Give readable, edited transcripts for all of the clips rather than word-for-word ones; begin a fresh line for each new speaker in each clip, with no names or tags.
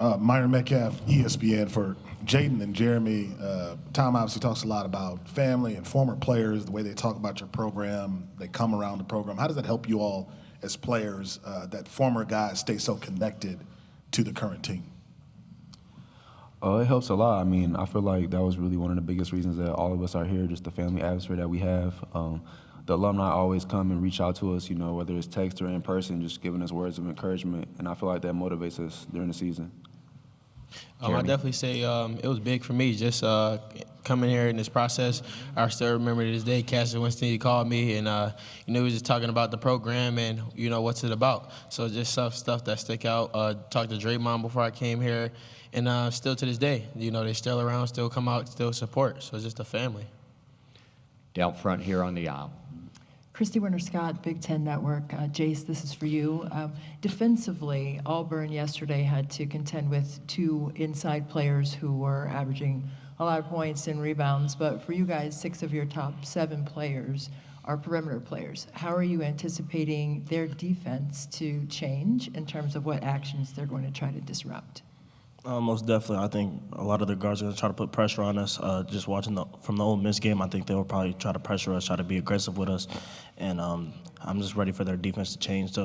Myron Metcalf, ESPN. For Jaden and Jeremy, Tom obviously talks a lot about family and former players, the way they talk about your program, they come around the program. How does that help you all as players, that former guys stay so connected to the current team?
It helps a lot. I mean, I feel like that was really one of the biggest reasons that all of us are here, just the family atmosphere that we have. The alumni always come and reach out to us, whether it's text or in person, just giving us words of encouragement, and I feel like that motivates us during the season.
I definitely say it was big for me just coming here in this process. I still remember to this day, Cassius Winston, he called me and he was just talking about the program and what's it about. So just stuff that stick out. Talked to Draymond before I came here, and still to this day, they're still around, still come out, still support. So it's just a family.
Down front here on the aisle.
Christy Werner-Scott, Big Ten Network. Jase, this is for you. Defensively, Auburn yesterday had to contend with two inside players who were averaging a lot of points and rebounds, but for you guys, 6 of your top 7 players are perimeter players. How are you anticipating their defense to change in terms of what actions they're going to try to disrupt?
Most definitely. I think a lot of the guards are going to try to put pressure on us. Just watching from the Ole Miss game, I think they will probably try to pressure us, try to be aggressive with us. And I'm just ready for their defense to change to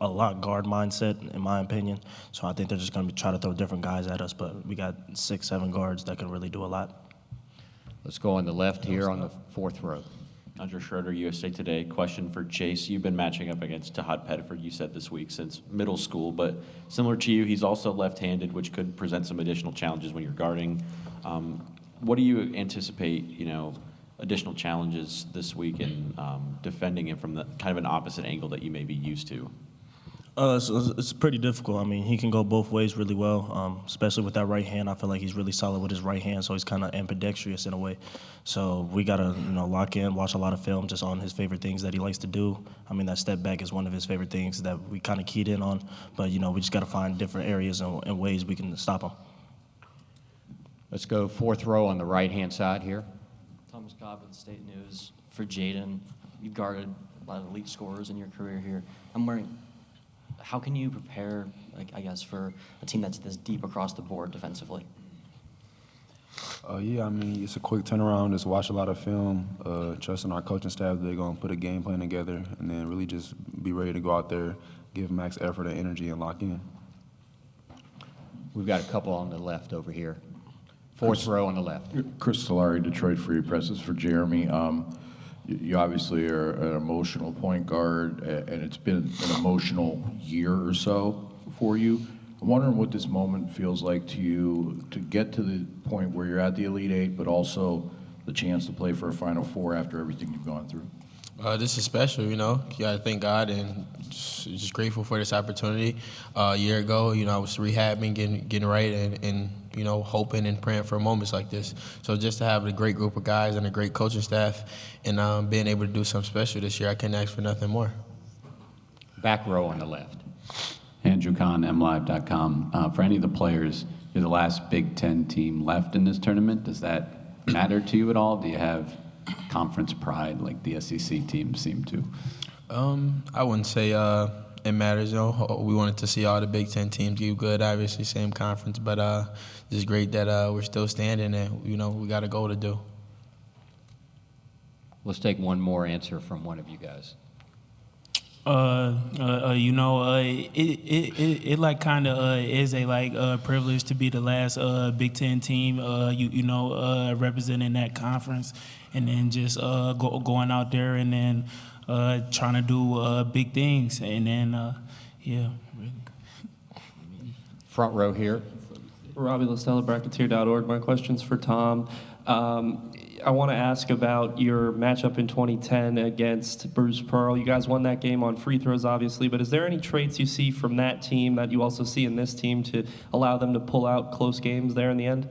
a lot guard mindset, in my opinion. So I think they're just going to try to throw different guys at us. But we got 6, 7 guards that can really do a lot.
Let's go on the left here on the 4th row.
Andrew Schroeder, USA Today. Question for Jase. You've been matching up against Tahad Pettiford, you said this week, since middle school, but similar to you, he's also left-handed, which could present some additional challenges when you're guarding. What do you anticipate, additional challenges this week in defending him from the kind of an opposite angle that you may be used to?
It's pretty difficult. I mean, he can go both ways really well, especially with that right hand. I feel like he's really solid with his right hand, so he's kind of ambidextrous in a way. So we got to, lock in, watch a lot of film just on his favorite things that he likes to do. I mean, that step back is one of his favorite things that we kind of keyed in on. But, we just got to find different areas and ways we can stop him.
Let's go 4th row on the right-hand side here.
Thomas Cobb with State News. For Jaden, you've guarded a lot of elite scorers in your career here. I'm wondering, how can you prepare, for a team that's this deep across the board defensively?
Yeah, I mean, it's a quick turnaround. Just watch a lot of film, trusting our coaching staff that they're going to put a game plan together, and then really just be ready to go out there, give max effort and energy, and lock in.
We've got a couple on the left over here. 4th row on the left.
Chris Solari, Detroit Free Press. Is for Jeremy. You obviously are an emotional point guard, and it's been an emotional year or so for you. I'm wondering what this moment feels like to you to get to the point where you're at the Elite Eight, but also the chance to play for a Final Four after everything you've gone through.
This is special, You got to thank God and just grateful for this opportunity. A year ago, I was rehabbing, getting right, and hoping and praying for moments like this. So just to have a great group of guys and a great coaching staff and being able to do something special this year, I couldn't ask for nothing more.
Back row on the left.
Andrew Kahn, MLive.com. For any of the players, you're the last Big Ten team left in this tournament. Does that matter to you at all? Do you have conference pride like the SEC teams seem to?
I wouldn't say it matters. We wanted to see all the Big Ten teams do good, obviously, same conference, but it's just great that we're still standing and, we got a goal to do.
Let's take one more answer from one of you guys.
It like kind of is a privilege to be the last Big Ten team, representing that conference, and then just going out there and then trying to do big things, and then really.
Front row here.
Robbie LaStella, Bracketeer.org. My question's for Tom. I want to ask about your matchup in 2010 against Bruce Pearl. You guys won that game on free throws, obviously, but is there any traits you see from that team that you also see in this team to allow them to pull out close games there in the end?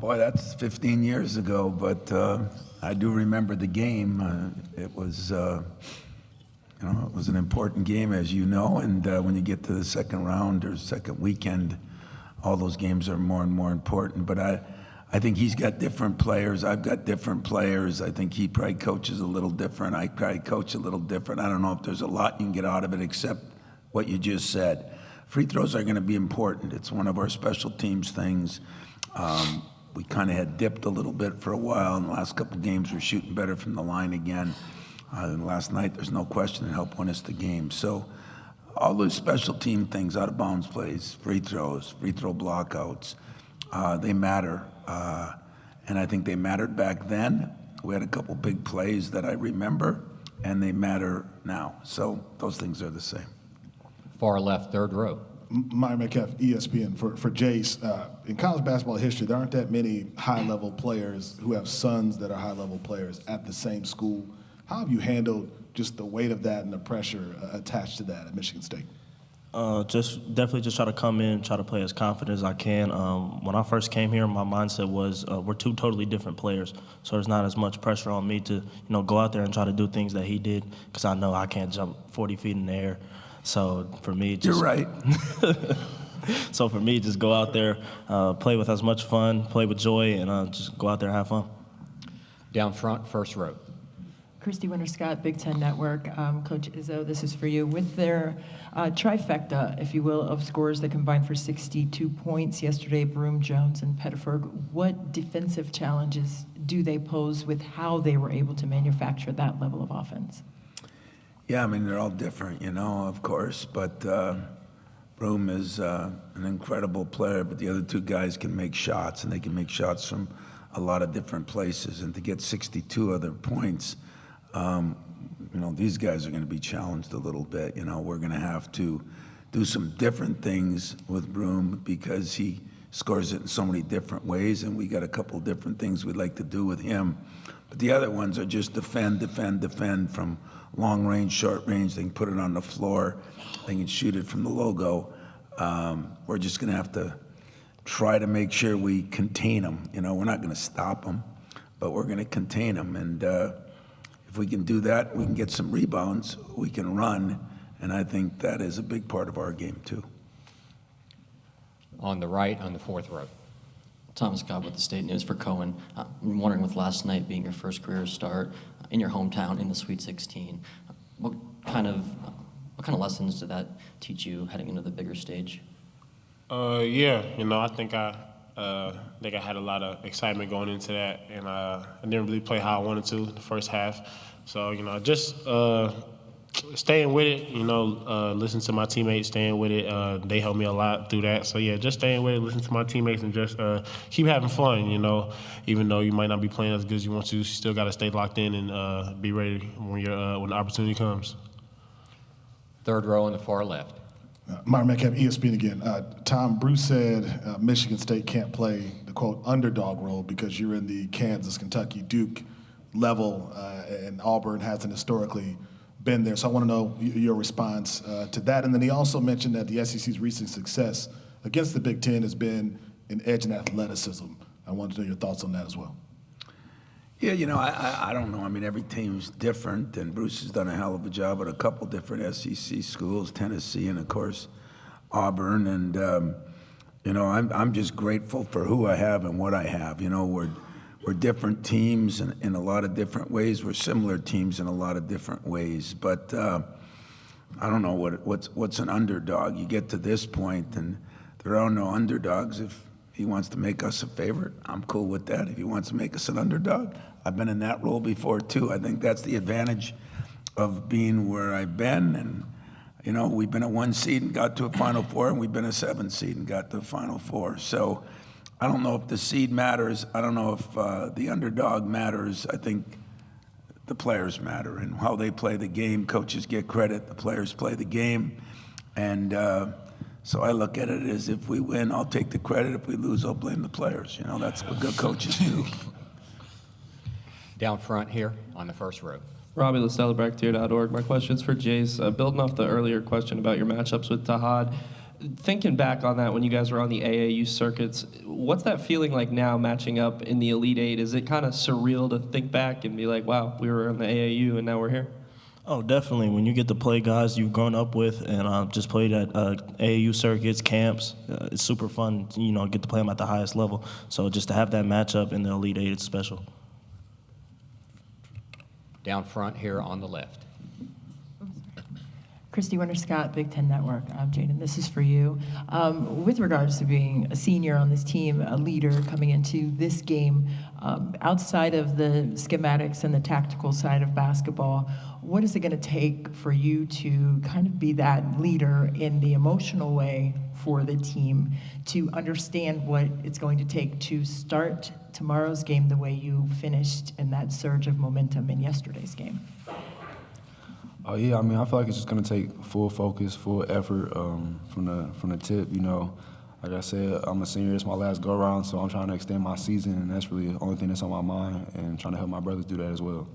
Boy, that's 15 years ago, but I do remember the game. It was an important game, as you know, and when you get to the second round or second weekend, all those games are more and more important. But I think he's got different players. I've got different players. I think he probably coaches a little different. I probably coach a little different. I don't know if there's a lot you can get out of it except what you just said. free throws are going to be important. It's one of our special teams things. We kind of had dipped a little bit for a while. In the last couple games, we're shooting better from the line again. And last night, there's no question it helped win us the game. So all those special team things, out of bounds plays, free throws, free throw blockouts, they matter. And I think they mattered back then. We had a couple big plays that I remember, and they matter now. So those things are the same.
Far left, third row.
Myron Metcalf, ESPN. For Jase, in college basketball history, there aren't that many high-level players who have sons that are high-level players at the same school. How have you handled just the weight of that and the pressure attached to that at Michigan State?
Definitely try to come in, try to play as confident as I can. When I first came here, my mindset was we're two totally different players, so there's not as much pressure on me to go out there and try to do things that he did, because I know I can't jump 40 feet in the air. So for me,
You're right.
So for me, just go out there, play with as much fun, play with joy, and just go out there and have fun.
Down front, first row.
Christy Winter-Scott, Big Ten Network. Coach Izzo, this is for you. With their trifecta, if you will, of scores that combined for 62 points yesterday, Broome, Jones, and Pettiford, what defensive challenges do they pose with how they were able to manufacture that level of offense?
Yeah, I mean, they're all different, of course, but Broome is an incredible player, but the other two guys can make shots, and they can make shots from a lot of different places, and to get 62 other points, these guys are going to be challenged a little bit. We're going to have to do some different things with Broome because he scores it in so many different ways, and we got a couple different things we'd like to do with him. But the other ones are just defend from long range, short range. They can put it on the floor. They can shoot it from the logo. We're just going to have to try to make sure we contain them. We're not going to stop them, but we're going to contain them. And if we can do that, we can get some rebounds, we can run, and I think that is a big part of our game too.
On the right, on the fourth row.
Tom Izzo with the State News for Coen. I'm wondering, with last night being your first career start in your hometown in the Sweet 16, what kind of lessons did that teach you heading into the bigger stage?
Yeah, I think I had a lot of excitement going into that, and I didn't really play how I wanted to the first half. So, just staying with it, listening to my teammates, staying with it. They helped me a lot through that. So, yeah, just staying with it, listening to my teammates, and just keep having fun, Even though you might not be playing as good as you want to, you still got to stay locked in and be ready when the opportunity comes.
Third row on the far left.
Myron Metcalf, ESPN again. Tom, Bruce said Michigan State can't play the, quote, underdog role because you're in the Kansas, Kentucky, Duke level, and Auburn hasn't historically been there. So I want to know your response to that. And then he also mentioned that the SEC's recent success against the Big Ten has been an edge in athleticism. I wanted to know your thoughts on that as well.
Yeah, I don't know. I mean, every team's different, and Bruce has done a hell of a job at a couple different SEC schools, Tennessee and, of course, Auburn. And, I'm just grateful for who I have and what I have. We're different teams in a lot of different ways. We're similar teams in a lot of different ways. But I don't know what's an underdog. You get to this point, and there are no underdogs. If he wants to make us a favorite, I'm cool with that. If he wants to make us an underdog, I've been in that role before too. I think that's the advantage of being where I've been. And, we've been a 1 seed and got to a Final Four, and we've been a 7 seed and got to a Final Four. So I don't know if the seed matters. I don't know if the underdog matters. I think the players matter and how they play the game. Coaches get credit. The players play the game. And so I look at it as if we win, I'll take the credit. If we lose, I'll blame the players. That's what good coaches do.
Down front here on the first row.
Robbie LaStellaBracketeer.org. My question's for Jase. Building off the earlier question about your matchups with Tahad, thinking back on that when you guys were on the AAU circuits, what's that feeling like now matching up in the Elite Eight? Is it kind of surreal to think back and be like, wow, we were on the AAU and now we're here?
Oh, definitely. When you get to play guys you've grown up with and just played at AAU circuits, camps, it's super fun, get to play them at the highest level. So just to have that matchup in the Elite Eight, it's special.
Down front here on the left.
Christy Winter-Scott, Big Ten Network. Jaden, this is for you. With regards to being a senior on this team, a leader coming into this game, outside of the schematics and the tactical side of basketball, what is it going to take for you to kind of be that leader in the emotional way for the team to understand what it's going to take to start tomorrow's game the way you finished in that surge of momentum in yesterday's game?
Oh yeah, I mean, I feel like it's just gonna take full focus, full effort from the tip. You know, like I said, I'm a senior. It's my last go around, so I'm trying to extend my season, and that's really the only thing that's on my mind, and trying to help my brothers do that as well.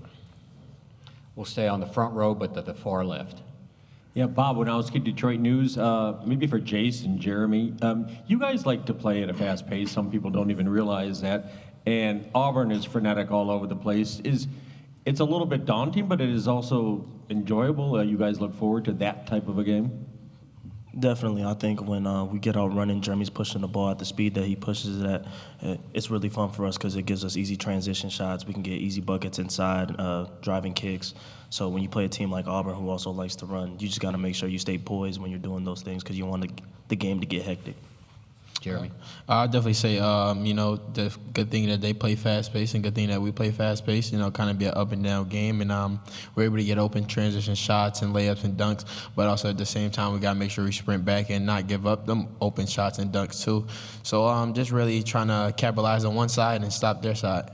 We'll stay on the front row, but the far left.
Yeah, Bob Winowski, Detroit News. Maybe for Jase and Jeremy. You guys like to play at a fast pace. Some people don't even realize that. And Auburn is frenetic all over the place. It's a little bit daunting, but it is also enjoyable. You guys look forward to that type of a game?
Definitely. I think when we get out running, Jeremy's pushing the ball at the speed that he pushes it at, it's really fun for us because it gives us easy transition shots. We can get easy buckets inside, driving kicks. So when you play a team like Auburn who also likes to run, you just got to make sure you stay poised when you're doing those things because you want the game to get hectic.
Jeremy?
I'll definitely say, the good thing that they play fast-paced and good thing that we play fast-paced, kind of be an up-and-down game. And we're able to get open transition shots and layups and dunks. But also at the same time, we got to make sure we sprint back and not give up them open shots and dunks, too. So just really trying to capitalize on one side and stop their side.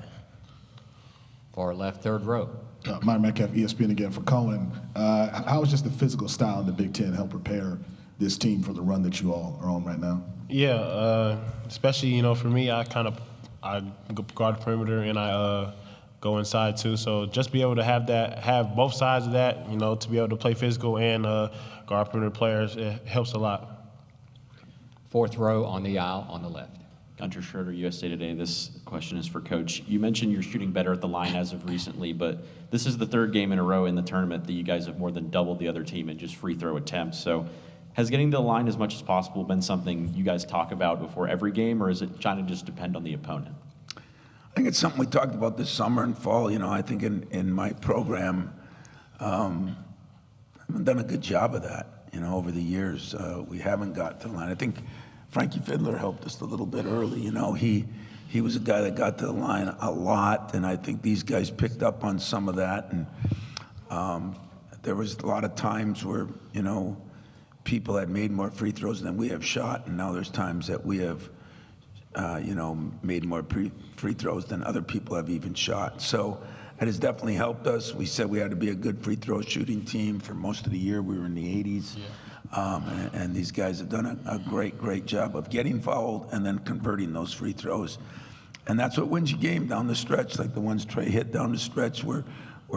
Far left, third row.
Myron Metcalf, ESPN again for Coen. How is just the physical style in the Big Ten help prepare this team for the run that you all are on right now?
Yeah, especially, for me, I guard the perimeter and I go inside too. So just be able to have both sides of that, to be able to play physical and guard perimeter players, it helps a lot.
Fourth row on the aisle on the left.
Gunter Schroeder, USA Today. This question is for Coach. You mentioned you're shooting better at the line as of recently, but this is the third game in a row in the tournament that you guys have more than doubled the other team in just free throw attempts. So has getting to the line as much as possible been something you guys talk about before every game, or is it trying to just depend on the opponent?
I think it's something we talked about this summer and fall. I think in my program, I've done a good job of that, over the years. We haven't got to the line. I think Frankie Fiddler helped us a little bit early. He was a guy that got to the line a lot, and I think these guys picked up on some of that. And there was a lot of times where, people had made more free throws than we have shot, and now there's times that we have, made more free throws than other people have even shot. So it has definitely helped us. We said we had to be a good free throw shooting team for most of the year. We were in the 80s. Yeah. And these guys have done a great job of getting fouled and then converting those free throws. And that's what wins you game down the stretch, like the ones Trey hit down the stretch were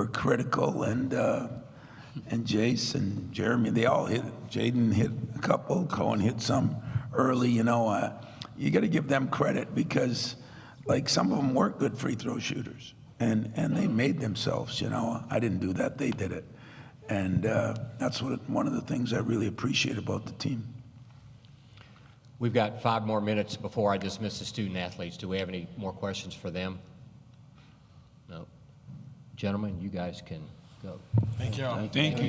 critical. And Jase and Jeremy, they all hit. Jaden hit a couple. Coen hit some early. You got to give them credit because, some of them weren't good free throw shooters, and they made themselves. I didn't do that. They did it, and that's one of the things I really appreciate about the team.
We've got 5 more minutes before I dismiss the student athletes. Do we have any more questions for them? No. Gentlemen, you guys can go.
Thank you.
Thank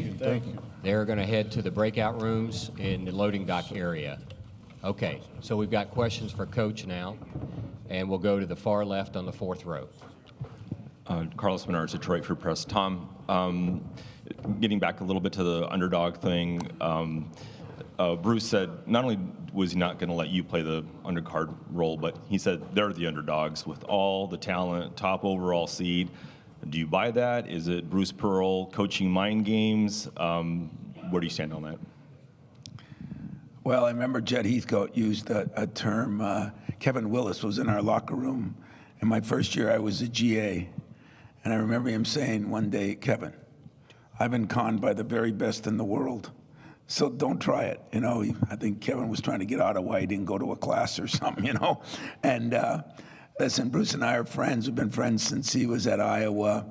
you.
They're going to head to the breakout rooms in the loading dock area. Okay, so we've got questions for Coach now, and we'll go to the far left on the fourth row.
Carlos Menard, Detroit Free Press. Tom, getting back a little bit to the underdog thing, Bruce said not only was he not going to let you play the undercard role, but he said they're the underdogs with all the talent, top overall seed. Do you buy that? Is it Bruce Pearl coaching mind games? Where do you stand on that?
Well, I remember Jed Heathcote used a term. Kevin Willis was in our locker room. In my first year, I was a GA. And I remember him saying one day, Kevin, I've been conned by the very best in the world, so don't try it. I think Kevin was trying to get out of why he didn't go to a class or something, And listen, Bruce and I are friends. We've been friends since he was at Iowa.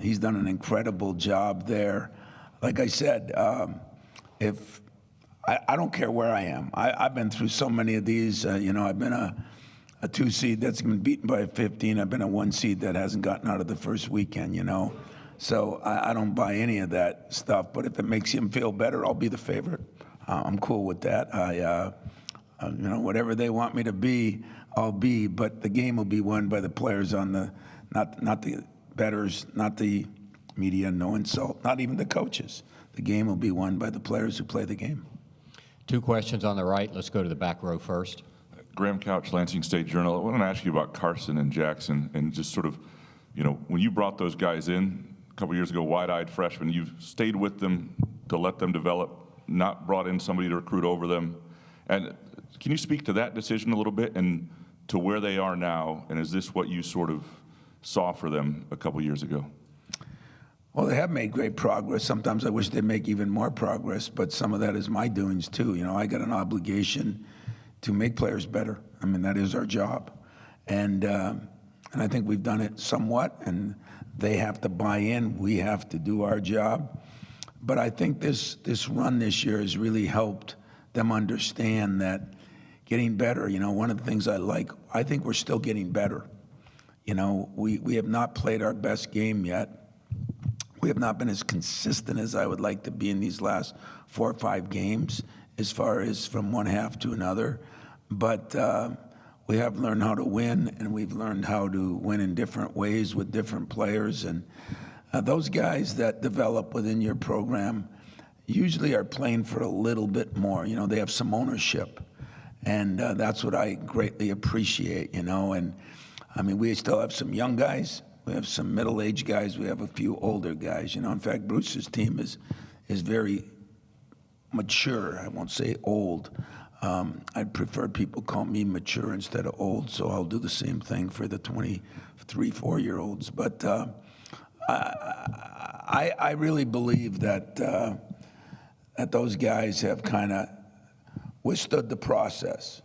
He's done an incredible job there. Like I said, I don't care where I am. I've been through so many of these. I've been a 2 seed that's been beaten by a 15. I've been a 1 seed that hasn't gotten out of the first weekend, So I don't buy any of that stuff. But if it makes him feel better, I'll be the favorite. I'm cool with that. Whatever they want me to be, I'll be. But the game will be won by the players on the, not the bettors, not the media, no insult, not even the coaches. The game will be won by the players who play the game.
2 questions on the right. Let's go to the back row first.
Graham Couch, Lansing State Journal. I want to ask you about Carson and Jackson and just sort of, when you brought those guys in a couple years ago, wide-eyed freshmen, you've stayed with them to let them develop, not brought in somebody to recruit over them. And can you speak to that decision a little bit and to where they are now? And is this what you sort of saw for them a couple years ago?
Well, they have made great progress. Sometimes I wish they'd make even more progress, but some of that is my doings too. I got an obligation to make players better. I mean, that is our job. And I think we've done it somewhat, and they have to buy in. We have to do our job. But I think this run this year has really helped them understand that getting better, one of the things I think we're still getting better. We have not played our best game yet. We have not been as consistent as I would like to be in these last 4 or 5 games as far as from one half to another. But we have learned how to win, and we've learned how to win in different ways with different players. And those guys that develop within your program usually are playing for a little bit more. They have some ownership. And that's what I greatly appreciate, And, I mean, we still have some young guys. We have some middle-aged guys. We have a few older guys. In fact, Bruce's team is very mature. I won't say old. I'd prefer people call me mature instead of old, so I'll do the same thing for the 23, 4-year-olds. But I really believe that those guys have kind of withstood the process.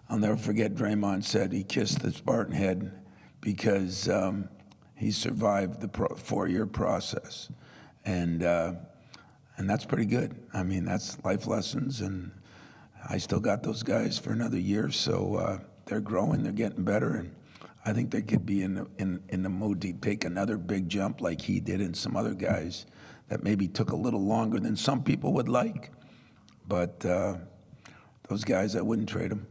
I'll never forget Draymond said he kissed the Spartan head because he survived the 4-year process. And that's pretty good. I mean, that's life lessons, and I still got those guys for another year, so they're growing, they're getting better, and I think they could be in the mood to take another big jump like he did and some other guys that maybe took a little longer than some people would like. But those guys, I wouldn't trade them.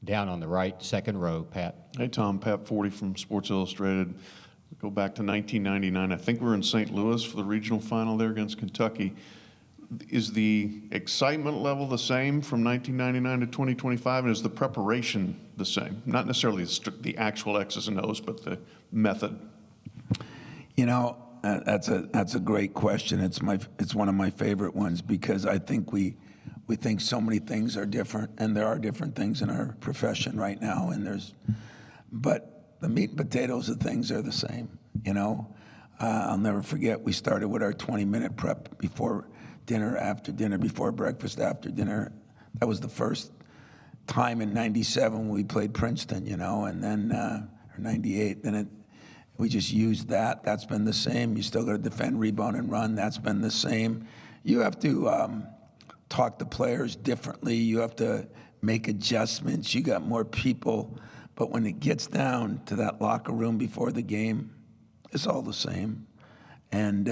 Down on the right, second row, Pat.
Hey, Tom. Pat Forty from Sports Illustrated. Go back to 1999. I think we're in St. Louis for the regional final there against Kentucky. Is the excitement level the same from 1999 to 2025, and is the preparation the same? Not necessarily the actual X's and O's, but the method.
That's a great question. It's one of my favorite ones because I think we think so many things are different, and there are different things in our profession right now, but the meat and potatoes of things are the same. I'll never forget we started with our 20-minute prep before dinner, after dinner, before breakfast, after dinner. That was the first time in '97 when we played Princeton, and then or '98. Then we just used that. That's been the same. You still got to defend, rebound, and run. That's been the same. You have to talk to players differently. You have to make adjustments. You got more people. But when it gets down to that locker room before the game, it's all the same. And,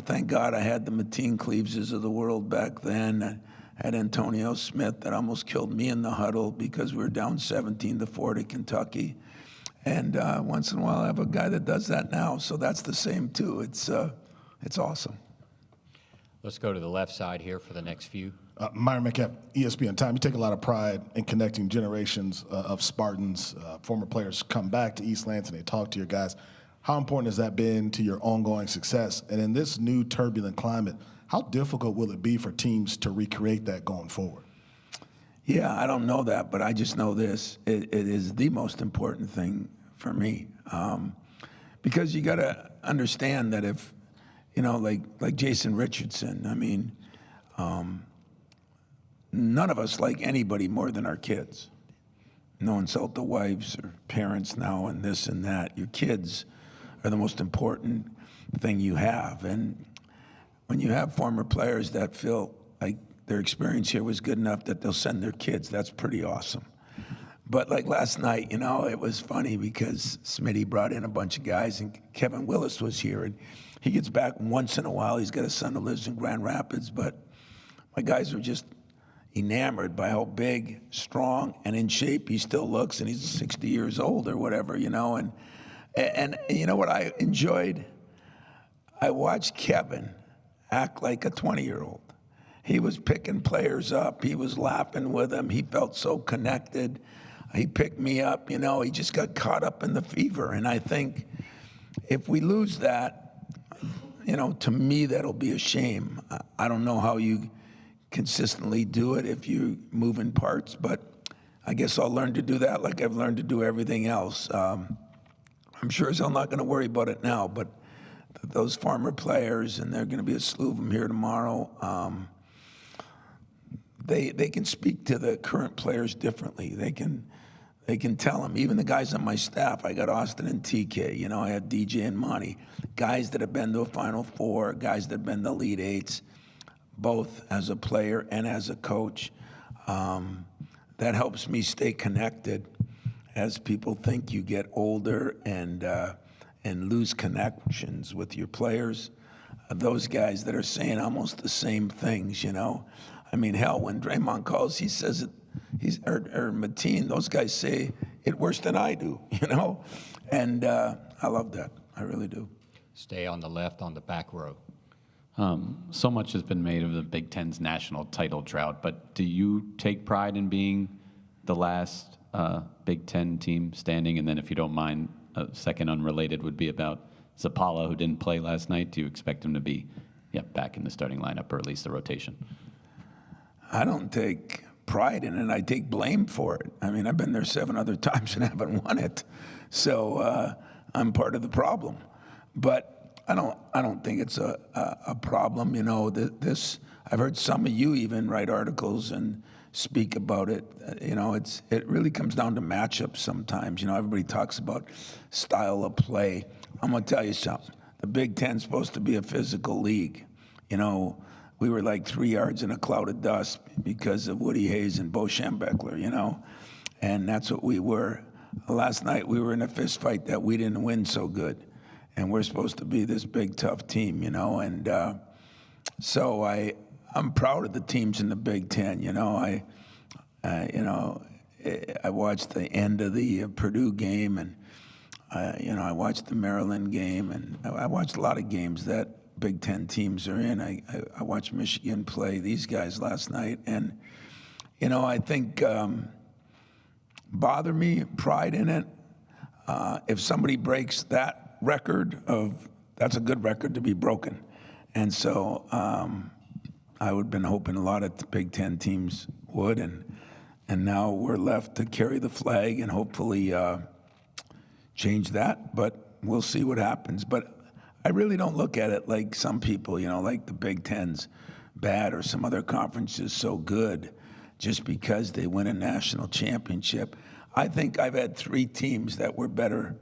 thank God I had the Mateen Cleaveses of the world back then. I had Antonio Smith that almost killed me in the huddle because we were down 17-4 to Kentucky. And once in a while I have a guy that does that now. So that's the same, too. It's awesome.
Let's go to the left side here for the next few.
Myron Metcalf, ESPN. Tom, you take a lot of pride in connecting generations of Spartans. Former players come back to East Lansing, they talk to your guys. How important has that been to your ongoing success? And in this new turbulent climate, how difficult will it be for teams to recreate that going forward?
Yeah, I don't know that, but I just know this. It is the most important thing for me. Because you got to understand that if, like Jason Richardson, I mean, none of us like anybody more than our kids. No insult to wives or parents now and this and that. Your kids are the most important thing you have. And when you have former players that feel like their experience here was good enough that they'll send their kids, that's pretty awesome. But like last night, it was funny because Smitty brought in a bunch of guys, and Kevin Willis was here, and he gets back once in a while. He's got a son who lives in Grand Rapids, but my guys were just enamored by how big, strong, and in shape he still looks, and he's 60 years old or whatever, and you know what I enjoyed? I watched Kevin act like a 20-year-old. He was picking players up. He was laughing with them. He felt so connected. He picked me up, he just got caught up in the fever. And I think if we lose that, to me, that'll be a shame. I don't know how you consistently do it if you move in parts, but I guess I'll learn to do that like I've learned to do everything else. I'm sure as hell not going to worry about it now, but those former players, and there are going to be a slew of them here tomorrow, they can speak to the current players differently. They can tell them, even the guys on my staff, I got Austin and TK, I had DJ and Monty, guys that have been to a Final Four, guys that have been to Elite Eights, both as a player and as a coach. That helps me stay connected as people think you get older and lose connections with your players. Those guys that are saying almost the same things, I mean, hell, when Draymond calls, he says it, or Mateen, those guys say it worse than I do, And I love that. I really do.
Stay on the left on the back row.
So much has been made of the Big Ten's national title drought, but do you take pride in being the last Big Ten team standing? And then if you don't mind, a second unrelated would be about Zapala, who didn't play last night. Do you expect him to be back in the starting lineup, or at least the rotation?
I don't take pride in it. I take blame for it. I mean, I've been there 7 other times and haven't won it. So I'm part of the problem. But I don't think it's a problem. This I've heard some of you even write articles and speak about it. It really comes down to matchups sometimes. Everybody talks about style of play. I'm gonna tell you something. The Big Ten's supposed to be a physical league. We were like 3 yards in a cloud of dust because of Woody Hayes and Bo Schembechler, and that's what we were. Last night we were in a fist fight that we didn't win so good, and we're supposed to be this big tough team, and so I'm proud of the teams in the Big Ten. I watched the end of the Purdue game, and I watched the Maryland game, and I watched a lot of games that Big Ten teams are in. I watched Michigan play these guys last night, and I think bother me, pride in it. If somebody breaks that record that's a good record to be broken, and so I would have been hoping a lot of the Big Ten teams would, and now we're left to carry the flag and hopefully change that, but we'll see what happens. But I really don't look at it like some people, like the Big Ten's bad or some other conferences so good just because they win a national championship. I think I've had 3 teams that were better,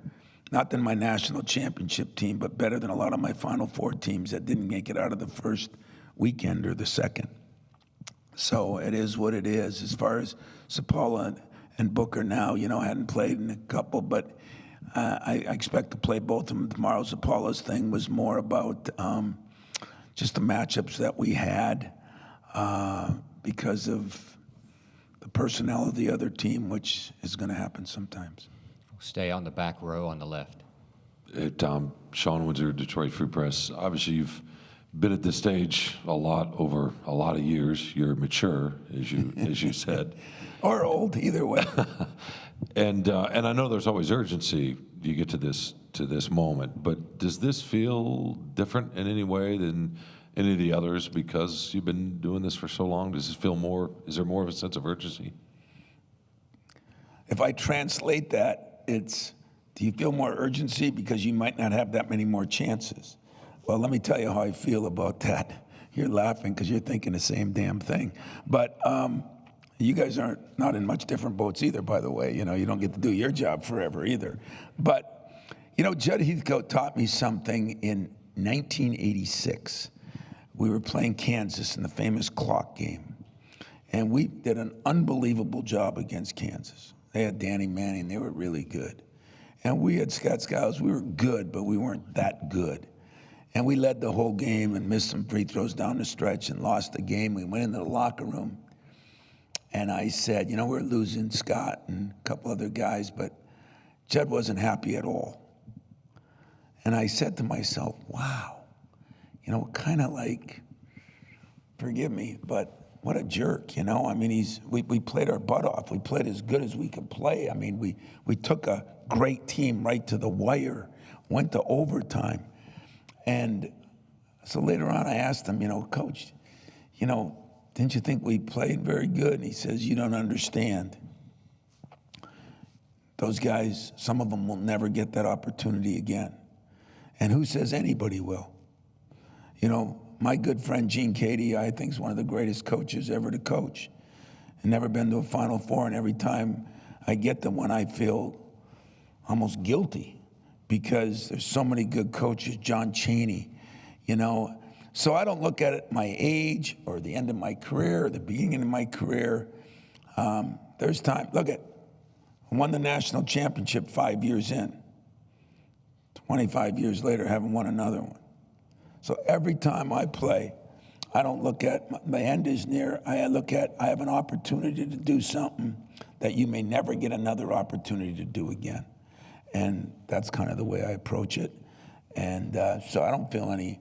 not than my national championship team, but better than a lot of my Final Four teams that didn't make it out of the first weekend or the second. So it is what it is. As far as Zapala and Booker now, I hadn't played in a couple, but I expect to play both of them tomorrow. Zapala's thing was more about just the matchups that we had because of the personnel of the other team, which is going to happen sometimes.
Stay on the back row on the left.
Hey, Tom, Sean Windsor, Detroit Free Press. Obviously, you've been at this stage a lot over a lot of years. You're mature, as you said.
Or old, either way.
And I know there's always urgency. You get to this moment, but does this feel different in any way than any of the others because you've been doing this for so long? Does this feel more? Is there more of a sense of urgency?
If I translate that, it's, do you feel more urgency because you might not have that many more chances? Well, let me tell you how I feel about that. You're laughing because you're thinking the same damn thing. But you guys aren't not in much different boats either, by the way. You don't get to do your job forever either. But, Judd Heathcote taught me something in 1986. We were playing Kansas in the famous clock game. And we did an unbelievable job against Kansas. They had Danny Manning. They were really good. And we had Scott Skiles. We were good, but we weren't that good. And we led the whole game and missed some free throws down the stretch and lost the game. We went into the locker room, and I said, we're losing Scott and a couple other guys, but Judd wasn't happy at all. And I said to myself, wow, kind of like, forgive me, but what a jerk, I mean, we played our butt off. We played as good as we could play. I mean, we took a great team right to the wire, went to overtime. And so later on I asked him, Coach, didn't you think we played very good? And he says, you don't understand. Those guys, some of them will never get that opportunity again. And who says anybody will? My good friend Gene Cady, I think, is one of the greatest coaches ever to coach. I've never been to a Final Four, and every time I get to one, I feel almost guilty because there's so many good coaches, John Chaney, So I don't look at it my age or the end of my career or the beginning of my career. There's time. Look at, I won the national championship 5 years in. 25 years later, haven't won another one. So every time I play, I don't look at my end is near. I look at I have an opportunity to do something that you may never get another opportunity to do again. And that's kind of the way I approach it. And so I don't feel any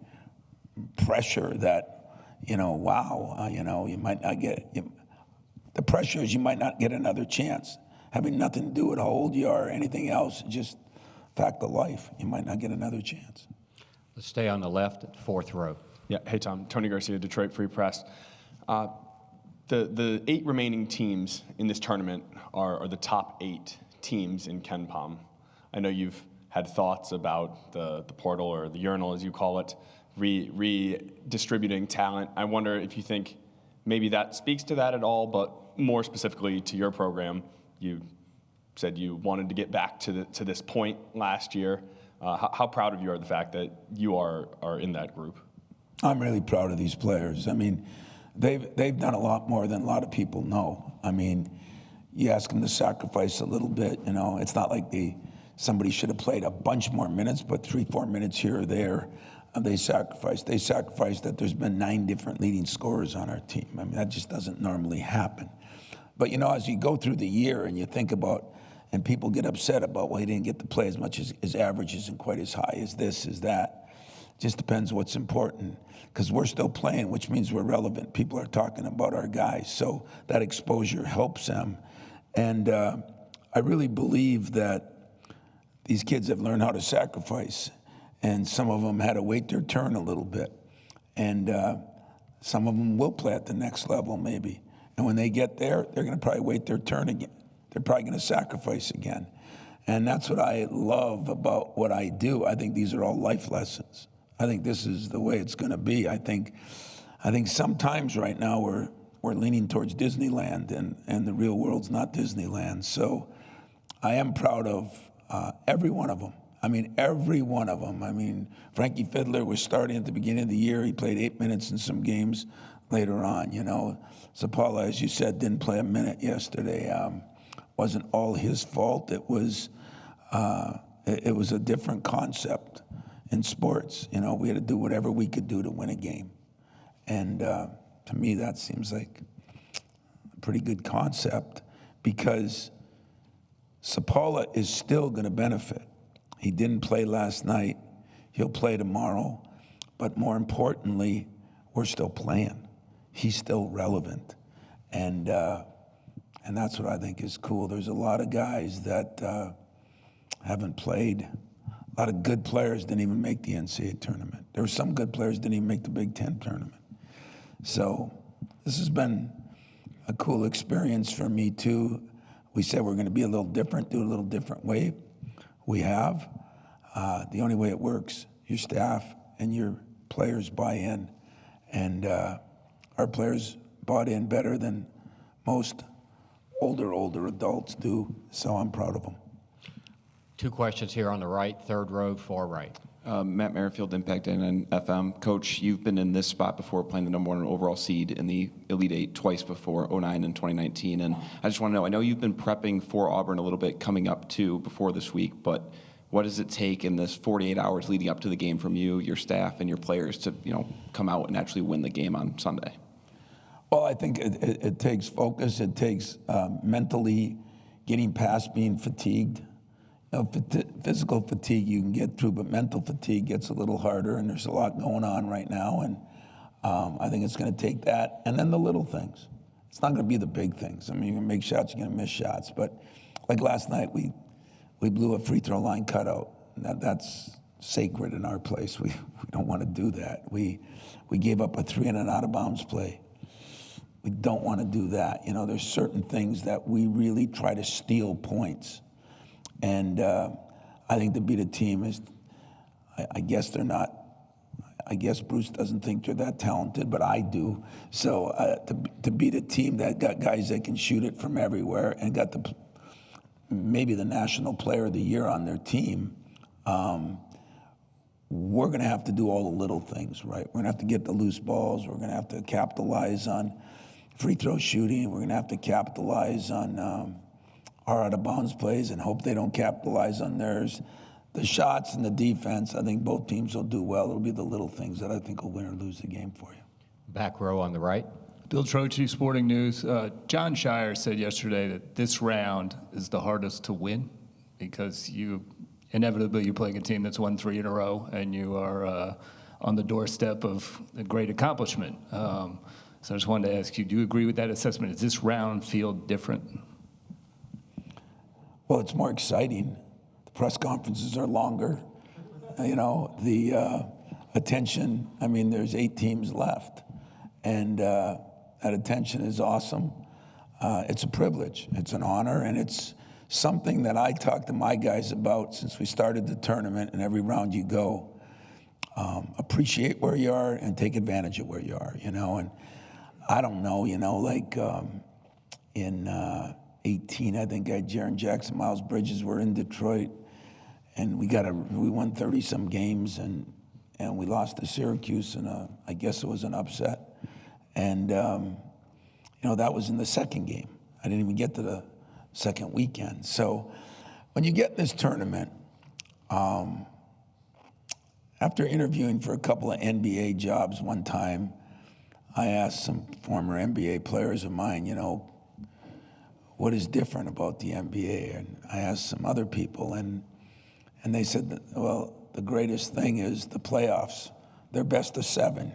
pressure that, wow, you might not get it. The pressure is you might not get another chance. Having nothing to do with how old you are or anything else, just fact of life. You might not get another chance.
Let's stay on the left at fourth row.
Yeah, hey Tom, Tony Garcia, Detroit Free Press. The 8 remaining teams in this tournament are the top 8 teams in KenPom. I know you've had thoughts about the portal or the urinal, as you call it, redistributing talent. I wonder if you think maybe that speaks to that at all, but more specifically to your program. You said you wanted to get back to this point last year. How proud of you are of the fact that you are in that group?
I'm really proud of these players. I mean, they've done a lot more than a lot of people know. I mean, you ask them to sacrifice a little bit. It's not like somebody should have played a bunch more minutes, but 3-4 minutes here or there, they sacrificed. They sacrificed that there's been 9 different leading scorers on our team. I mean, that just doesn't normally happen. But as you go through the year and you think about, and people get upset about, well, he didn't get to play as much as his average isn't quite as high as this, as that. Just depends what's important. Because we're still playing, which means we're relevant. People are talking about our guys. So that exposure helps them. And I really believe that these kids have learned how to sacrifice. And some of them had to wait their turn a little bit. And some of them will play at the next level maybe. And when they get there, they're going to probably wait their turn again. They're probably going to sacrifice again. And that's what I love about what I do. I think these are all life lessons. I think this is the way it's going to be. I think sometimes right now we're leaning towards Disneyland, and the real world's not Disneyland. So I am proud of every one of them. I mean, every one of them. I mean, Frankie Fiddler was starting at the beginning of the year. He played 8 minutes in some games later on, Zapala, as you said, didn't play a minute yesterday. Wasn't all his fault. It was a different concept in sports. We had to do whatever we could do to win a game. And to me, that seems like a pretty good concept because Zapala is still going to benefit. He didn't play last night. He'll play tomorrow. But more importantly, we're still playing. He's still relevant. And that's what I think is cool. There's a lot of guys that haven't played. A lot of good players didn't even make the NCAA tournament. There were some good players that didn't even make the Big Ten tournament. So this has been a cool experience for me, too. We said we're going to be a little different, do it a little different way. We have. The only way it works, your staff and your players buy in. And our players bought in better than most older adults do. So I'm proud of them.
2 questions here on the right, third row, far right.
Matt Merrifield, Impact and FM. Coach, you've been in this spot before, playing the #1 overall seed in the Elite Eight twice before, 2009 and 2019. And I just want to know, I know you've been prepping for Auburn a little bit coming up to before this week, but what does it take in this 48 hours leading up to the game from you, your staff, and your players to, come out and actually win the game on Sunday?
Well, I think it takes focus. It takes mentally getting past being fatigued. Physical fatigue you can get through, but mental fatigue gets a little harder, and there's a lot going on right now. And I think it's going to take that. And then the little things. It's not going to be the big things. I mean, you're going to make shots, you're going to miss shots. But like last night, we blew a free throw line cutout. That's sacred in our place. We don't want to do that. We gave up a 3 and an out of bounds play. We don't want to do that. There's certain things that we really try to steal points. And I think to beat a team is, I guess they're not, I guess Bruce doesn't think they're that talented, but I do. So to beat a team that got guys that can shoot it from everywhere and got maybe the National Player of the Year on their team, we're going to have to do all the little things, right? We're going to have to get the loose balls. We're going to have to capitalize on free throw shooting. We're going to have to capitalize on our out-of-bounds plays and hope they don't capitalize on theirs. The shots and the defense, I think both teams will do well. It'll be the little things that I think will win or lose the game for you.
Back row on the right.
Bill Troche, Sporting News. John Shire said yesterday that this round is the hardest to win because you're playing a team that's won 3 in a row, and you are on the doorstep of a great accomplishment. So I just wanted to ask you, do you agree with that assessment? Does this round feel different?
Well, it's more exciting. The press conferences are longer. The attention, there's 8 teams left. And that attention is awesome. It's a privilege. It's an honor. And it's something that I talk to my guys about since we started the tournament, and every round you go. Appreciate where you are and take advantage of where you are, And I don't know, in 18, I think Jaren Jackson, Miles Bridges were in Detroit, and we won 30-some games, and we lost to Syracuse, and I guess it was an upset. And, that was in the second game. I didn't even get to the second weekend. So when you get in this tournament, after interviewing for a couple of NBA jobs one time, I asked some former NBA players of mine, what is different about the NBA? And I asked some other people, and they said, the greatest thing is the playoffs. They're best of 7.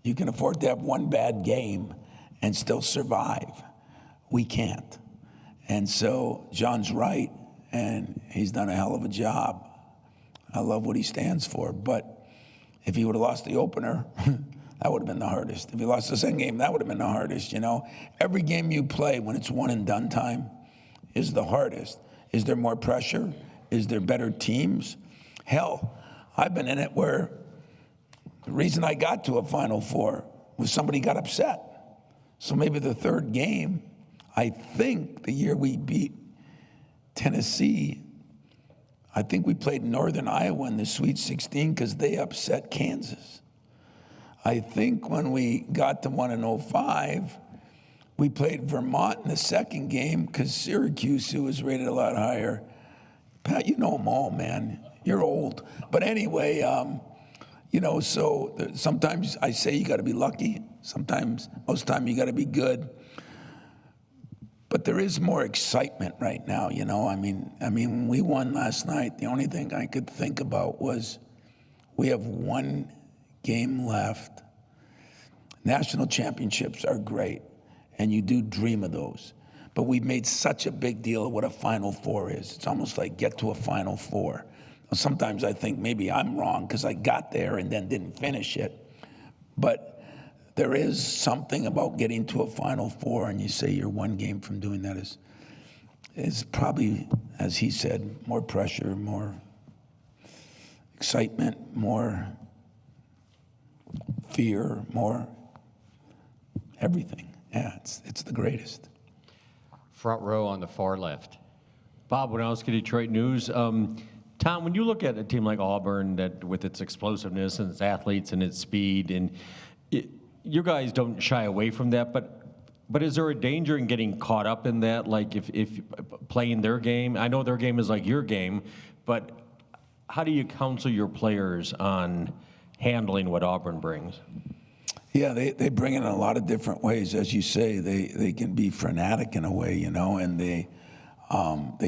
You can afford to have one bad game and still survive. We can't. And so John's right, and he's done a hell of a job. I love what he stands for. But if he would have lost the opener, that would have been the hardest. If he lost the second game, that would have been the hardest, Every game you play when it's one and done time is the hardest. Is there more pressure? Is there better teams? Hell, I've been in it where the reason I got to a Final Four was somebody got upset. So maybe the third game, I think the year we beat Tennessee, I think we played Northern Iowa in the Sweet 16 because they upset Kansas. I think when we got to 1-05, we played Vermont in the second game because Syracuse, who was rated a lot higher. Pat, you know them all, man. You're old. But anyway, so sometimes I say you got to be lucky. Sometimes, most of the time, you got to be good. But there is more excitement right now, when we won last night, the only thing I could think about was we have one game left. National championships are great, and you do dream of those. But we've made such a big deal of what a Final Four is. It's almost like get to a Final Four. Sometimes I think maybe I'm wrong because I got there and then didn't finish it. But there is something about getting to a Final Four, and you say you're one game from doing that is probably, as he said, more pressure, more excitement, more fear, more everything. Yeah, it's the greatest.
Front row on the far left.
Bob Winowski, Detroit News. Tom, when you look at a team like Auburn that with its explosiveness and its athletes and its speed, and you guys don't shy away from that, but is there a danger in getting caught up in that? Like if playing their game, I know their game is like your game, but how do you counsel your players on handling what Auburn brings?
Yeah, they bring it in a lot of different ways. As you say, they can be frenetic in a way, you know, and they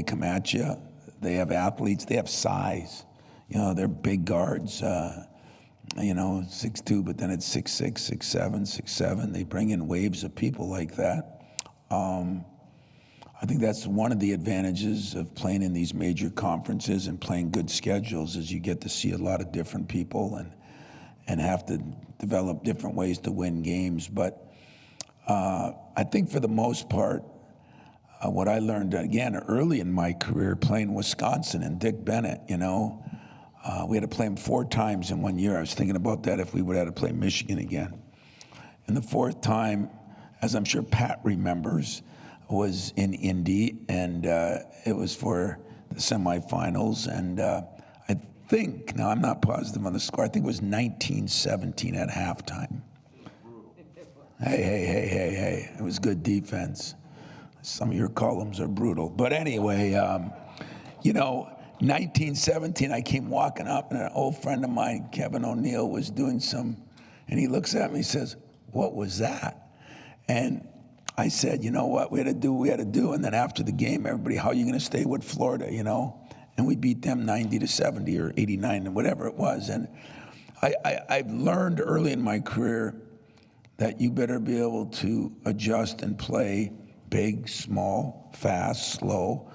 come at you. They have athletes. They have size. You know, they're big guards, you know, 6'2", but then it's 6'6", 6'7", 6'7". They bring in waves of people like that. I think that's one of the advantages of playing in these major conferences and playing good schedules is you get to see a lot of different people and have to develop different ways to win games. But I think for the most part, what I learned, again, early in my career playing Wisconsin and Dick Bennett, you know, we had to play him 4 times in 1 year. I was thinking about that if we would have to play Michigan again. And the 4th time, as I'm sure Pat remembers, was in Indy, and it was for the semifinals. And I think, now I'm not positive on the score, I think it was 19-17 at halftime. Hey, it was good defense. Some of your columns are brutal. But anyway, you know, 1917, I came walking up, and an old friend of mine, Kevin O'Neill, was doing and he looks at me and says, "What was that?" And I said, "You know what, we had to do." And then after the game, everybody, "How are you going to stay with Florida, you know?" And we beat them 90-70 or 89 or whatever it was. And I've learned early in my career that you better be able to adjust and play big, small, fast, slow,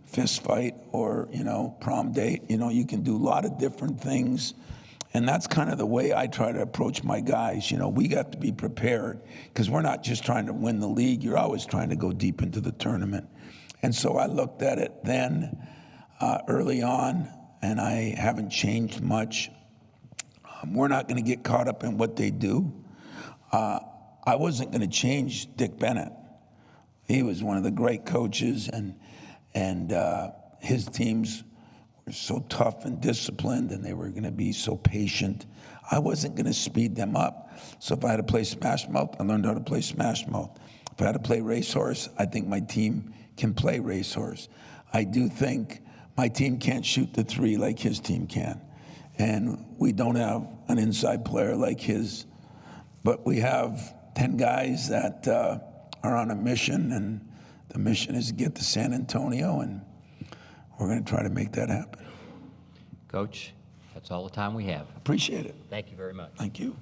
fist fight, or, you know, prom date. You know, you can do a lot of different things. And that's kind of the way I try to approach my guys. You know, we got to be prepared because we're not just trying to win the league. You're always trying to go deep into the tournament. And so I looked at it then early on, and I haven't changed much. We're not going to get caught up in what they do. I wasn't going to change Dick Bennett. He was one of the great coaches, and his teams were so tough and disciplined, and they were going to be so patient. I wasn't going to speed them up. So if I had to play Smash Mouth, I learned how to play Smash Mouth. If I had to play Racehorse, I think my team can play Racehorse. I do think my team can't shoot the 3 like his team can. And we don't have an inside player like his. But we have 10 guys that are on a mission, and the mission is to get to San Antonio, and we're going to try to make that happen.
Coach, that's all the time we have.
Appreciate it.
Thank you very much.
Thank you.